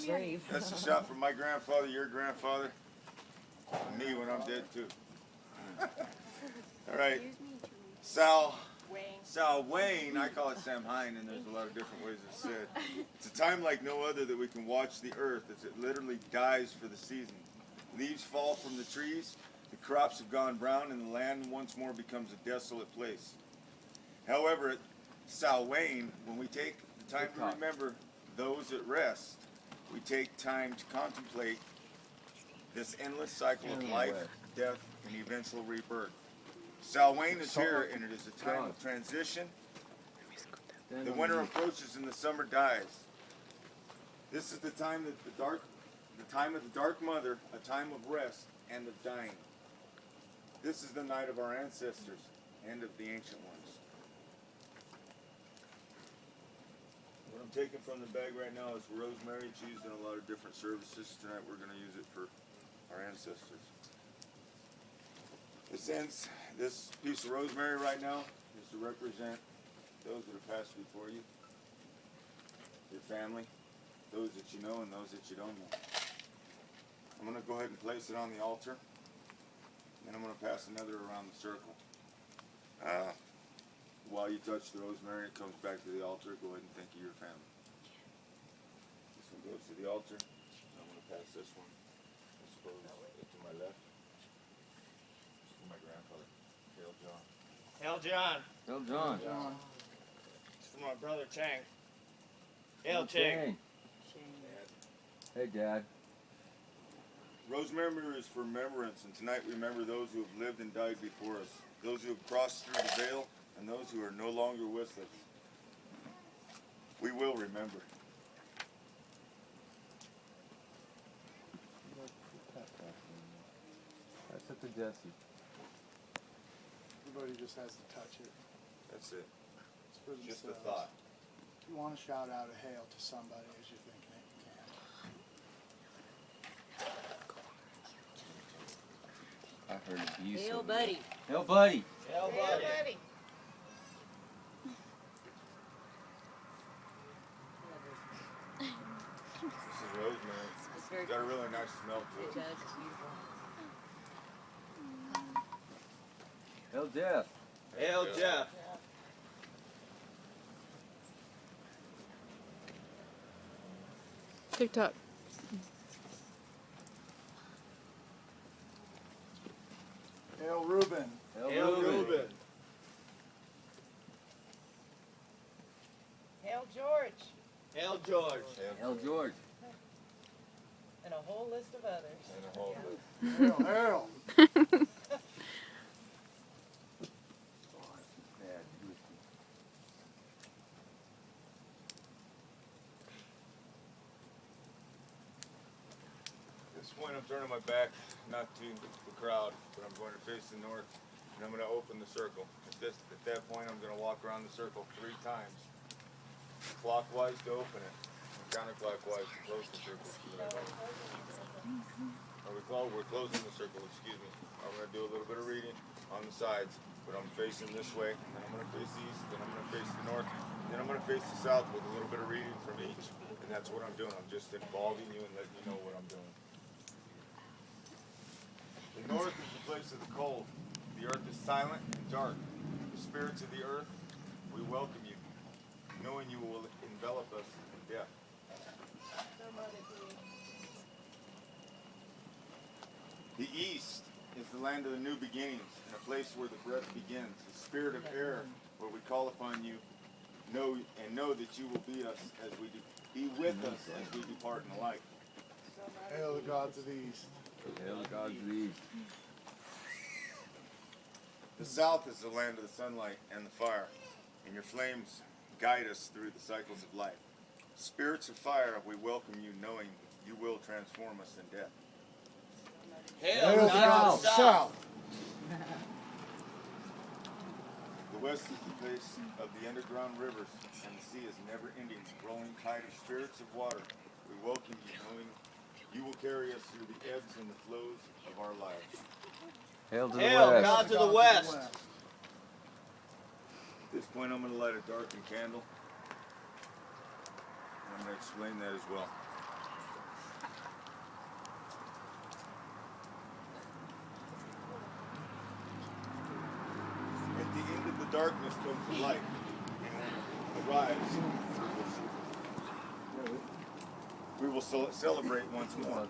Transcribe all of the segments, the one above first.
grave. That's a shot from my grandfather, your grandfather, and me when I'm dead too. All right, Samhain, I call it samhain, and there's a lot of different ways it's said. It's a time like no other that we can watch the earth as it literally dies for the season. Leaves fall from the trees, the crops have gone brown, and the land once more becomes a desolate place. However, at Samhain, when we take the time to remember those at rest, we take time to contemplate this endless cycle of life, death, and eventual rebirth. Samhain is here, and it is a time of transition. The winter approaches and the summer dies. This is the time that the time of the dark mother, a time of rest and of dying. This is the night of our ancestors and of the ancient ones. What I'm taking from the bag right now is rosemary. It's used in a lot of different services. Tonight we're going to use it for our ancestors. This piece of rosemary right now is to represent those that have passed before you, your family, those that you know and those that you don't know. I'm going to go ahead and place it on the altar, and I'm going to pass another around the circle. While you touch the rosemary, it comes back to the altar. Go ahead and think of your family. This one goes to the altar. I'm going to pass this one, I suppose, to my left. My grandfather, Hail John. Hail John. Hail John. It's for my brother Chang. Hail Chang. Hey Dad. Rosemary is for remembrance, and tonight we remember those who have lived and died before us, those who have crossed through the veil, and those who are no longer with us. We will remember. That's up to Jesse. Everybody just has to touch it. That's it. It's for Just a themselves. thought. If you want to shout out a hail to somebody as you're thinking it, you can. I heard a bee. Hail, buddy. Hail, buddy. Hail buddy. This is rosemary. It's very It's got a really nice smell to It it. does. It's beautiful. Hail, Jeff. Hail Jeff. TikTok. Hail Reuben. Hail Reuben. Hail George, Hail George. Hail, George. and a whole list of others. And a whole Hail, hail. At this point, I'm turning my back, not to the crowd, but I'm going to face the north, and I'm going to open the circle. At that point, I'm going to walk around the circle 3 times, clockwise to open it, and counterclockwise to close the circle. We're closing the circle, excuse me. I'm going to do a little bit of reading on the sides, but I'm facing this way, and then I'm going to face the east, then I'm going to face the north, and then I'm going to face the south with a little bit of reading from each. And that's what I'm doing. I'm just involving you and letting you know what I'm doing. The north is the place of the cold. The earth is silent and dark. The spirits of the earth, we welcome you, knowing you will envelop us in death. The east is the land of the new beginnings, and a place where the breath begins. The spirit of air, where we call upon you, know that you will be with us as we depart in life. Hail the gods of the east. Hail, the gods of the east. The south is the land of the sunlight and the fire, and your flames guide us through the cycles of life. Spirits of fire, we welcome you, knowing you will transform us in death. Hail Hail the gods of the south. The west is the place of the underground rivers, and the sea is never-ending, rolling tide of spirits of water. We welcome you, knowing you will carry us through the ebbs and the flows of our lives. Hail to the Hail west. gods of the west. At this point, I'm going to light a darkened candle, and I'm going to explain that as well. darkness comes the light. And arrives. We will celebrate once more.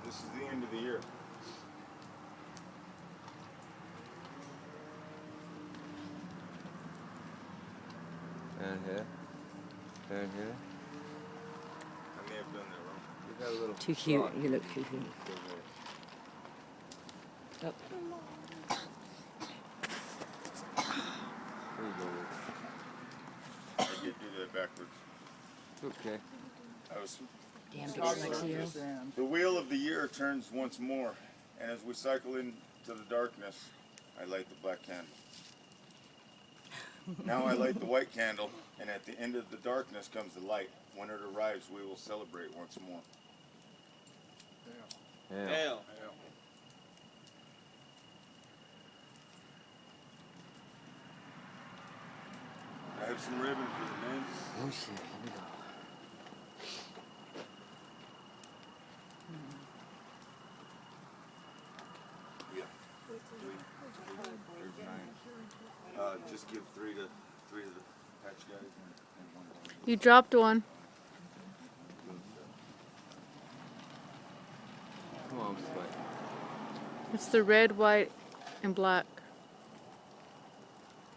This is the end of the year. And here. And here. I may have done that wrong. You got a little Too cute. spot. You look too cute. Oh. There you go. I did do that backwards. Okay. I was. Damn, Stop it's like you. stand. The wheel of the year turns once more, and as we cycle into the darkness, I light the black candle. Now I light the white candle, and at the end of the darkness comes the light. When it arrives, we will celebrate once more. Yeah. Hail. I have some ribbon for the men. Oh shit. Here we go. Yeah. There's 9. Just give three to the patch guys and one. You dropped one. Come on, Spike. It's the red, white, and black.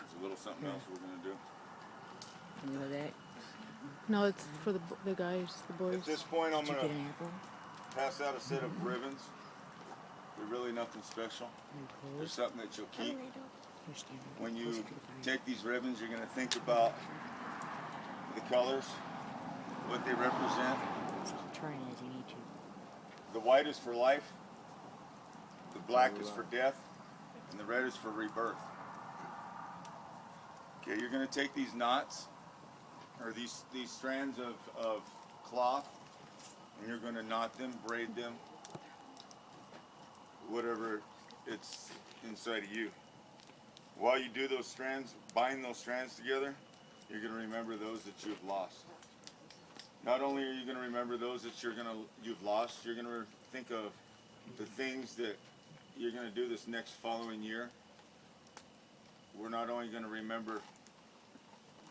It's a little something else we're gonna do. You know that? No, it's for the guys, the boys. At this point, I'm Did you gonna get an apple? pass out a set of ribbons. They're really nothing special. They're something that you'll keep. You're standing When closer you to the fire. take these ribbons, you're going to think about the colors, what they represent. Just keep turning as you need to. The white is for life, the black is for death, and the red is for rebirth. Okay, you're going to take these knots, or these strands of cloth, and you're going to knot them, braid them, whatever it's inside of you. While you do those strands, bind those strands together, you're going to remember those that you've lost. Not only are you going to remember those that you've lost, you're going to think of the things that you're going to do this next following year. We're not only going to remember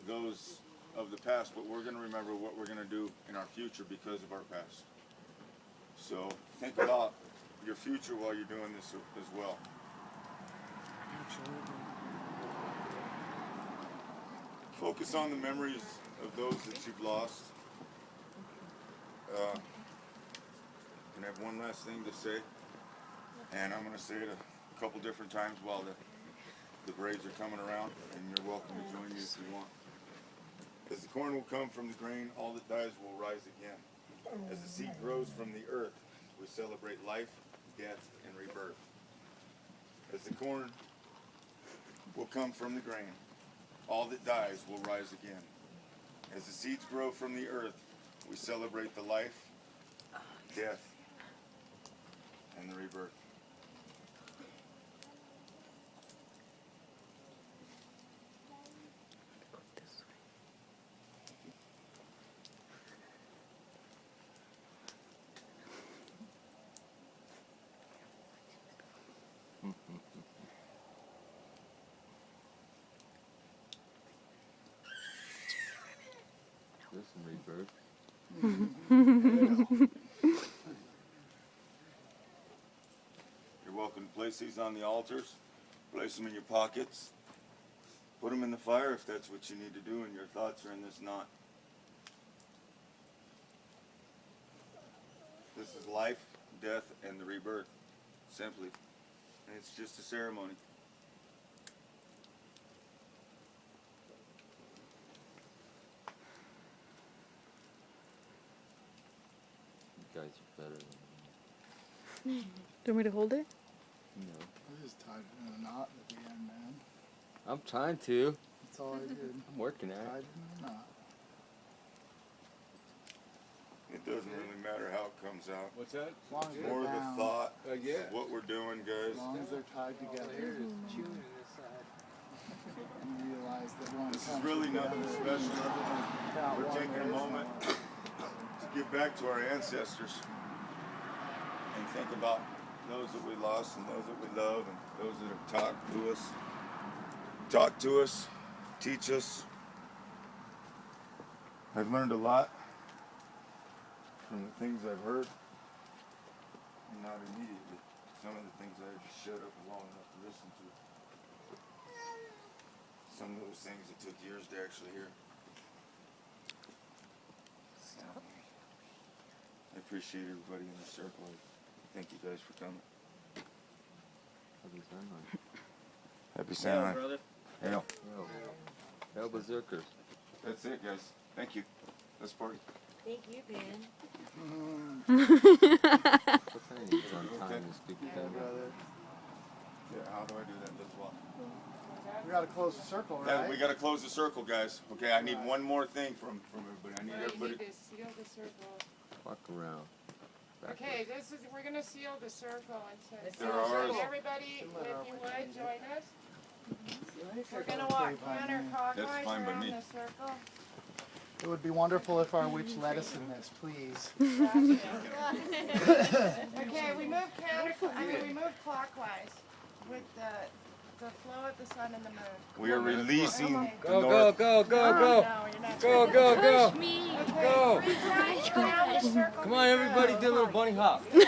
those of the past, but we're going to remember what we're going to do in our future because of our past. So think about your future while you're doing this as well. Absolutely. Focus on the memories of those that you've lost. And I have one last thing to say, and I'm going to say it a couple different times while the braids are coming around, and you're welcome to join me if you want. As the corn will come from the grain, all that dies will rise again. As the seed grows from the earth, we celebrate life, death, and rebirth. As the corn will come from the grain, all that dies will rise again. As the seeds grow from the earth, we celebrate the life, death, and the rebirth. There's some rebirth. You're welcome to place these on the altars, place them in your pockets, put them in the fire if that's what you need to do and your thoughts are in this knot. This is life, death, and the rebirth, simply. And it's just a ceremony. You guys are better than Do you want me to hold it? me. No. I just tied it in a knot at the end, man. I'm trying to. That's all I did. I'm working at Tied it. it in a knot. It doesn't really matter how it comes out. What's that? As long as It's they're more the bound, thought Yeah. of what we're doing, guys. as long as they're tied together, Chewing this side. you realize that one This is comes really together, nothing special. count We're one taking a way, moment to give back to our ancestors and think about those that we lost and those that we love and those that have taught to us, teach us. I've learned a lot from the things I've heard, and not immediately. Some of the things I had to shut up long enough to listen to. Some of those things it took years to actually hear. I appreciate everybody in the circle. Thank you guys for coming. Happy Samhain. Happy Yeah, Samhain. brother. Hail. Hail Berserkers. That's it, guys. Thank you. Let's party. Thank you, Ben. What time is it on time to speak with them? Yeah, how do I do that? Let's walk. We gotta close the circle, Yeah, right? we gotta close the circle, guys. Okay, I need one more thing from everybody. I need everybody. You need to seal the circle. Walk around. Okay, we're gonna seal the circle and so There are- everybody, if you would, join us. We're gonna walk counterclockwise That's fine by around me. the circle. It would be wonderful if our witch led us in this, please. Okay, we move we move clockwise with the flow of the sun and the moon. We are releasing the Go, north. go, go, go, No, go. you're not. Go, go, go. Okay, Go. 3 times around the circle. Come on, everybody, do a little bunny hop. Can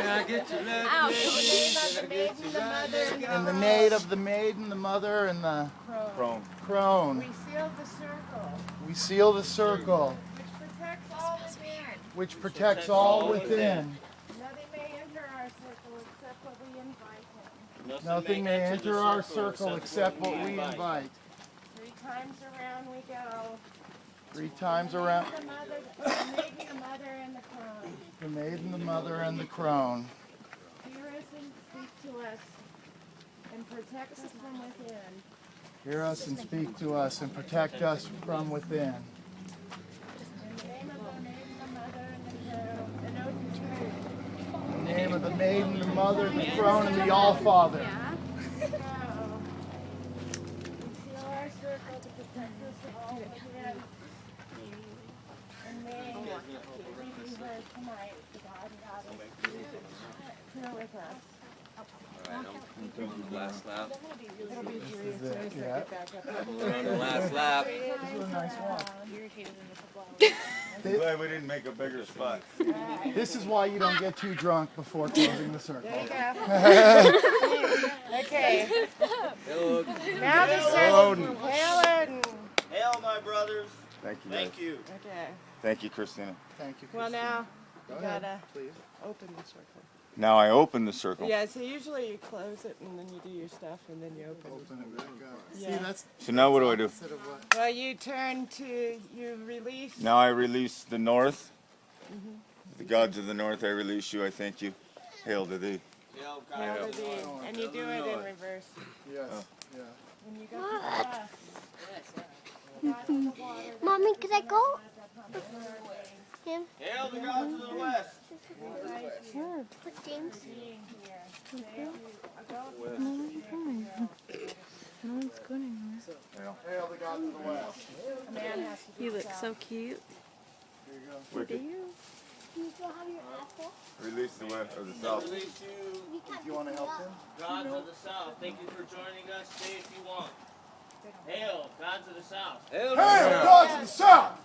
I get your left leg? In the name of the maiden, the mother, and the Prone. crone, We seal the circle, we seal the circle, which protects all which protects all within. within. Nothing may enter our circle except what we invite him. Nothing may enter our circle except what we invite. 3 times around we go. 3 times around. The maiden, the mother, and the crone. The maiden, the mother, and the crone. Hear us and speak to us, and protect us from within. Hear us and speak to us and protect us from within. In the name of the maiden, the mother, and the crone, and oath to truth. In the name of the maiden, the mother, the crone, and the All-Father. Go. We seal our circle to protect us all within. And may we be heard tonight, the God and Goddess, here with us. Last lap. It'll be serious This is it, as I yeah. get back up. Last lap. This is a nice walk. I'm glad we didn't make a bigger spot. This is why you don't get too drunk before closing the circle. There you go. Okay. Hello. Now the Hail circle. Odin. Hail Odin. Hail, my brothers. Thank you, guys. Thank you. Okay. Thank you, Christina. Thank you. Well, now Go you ahead, gotta please. open the circle. Now I open the circle. Yeah, so usually you close it and then you do your stuff and then you open it. Open it back up. Yeah. See, that's So now what do I do? opposite of what. Well, you turn to, you release. Now I release the north. The gods of the north, I release you. I thank you. Hail to thee. Hail, Hail God. to thee, and you do it in reverse. Yes, yeah. When you go to the left. Mommy, could I go? Hail the gods of the west. Put James. No one's going anywhere. Hail the gods of the west. You look so cute. Here you go. Wicked. You still have your apple? Release the west or the south. Release you, Do you want to help him? gods of the south. Thank you for joining us. Stay if you want. Hail, gods of the south. Hail. Hail the gods of the south!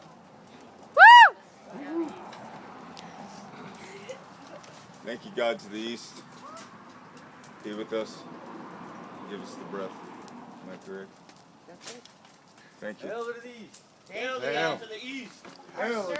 Thank you, gods of the east. Be with us. Give us the breath. Am I correct? That's it. Thank you. Hail to the east. Hail the gods of the east. Hail the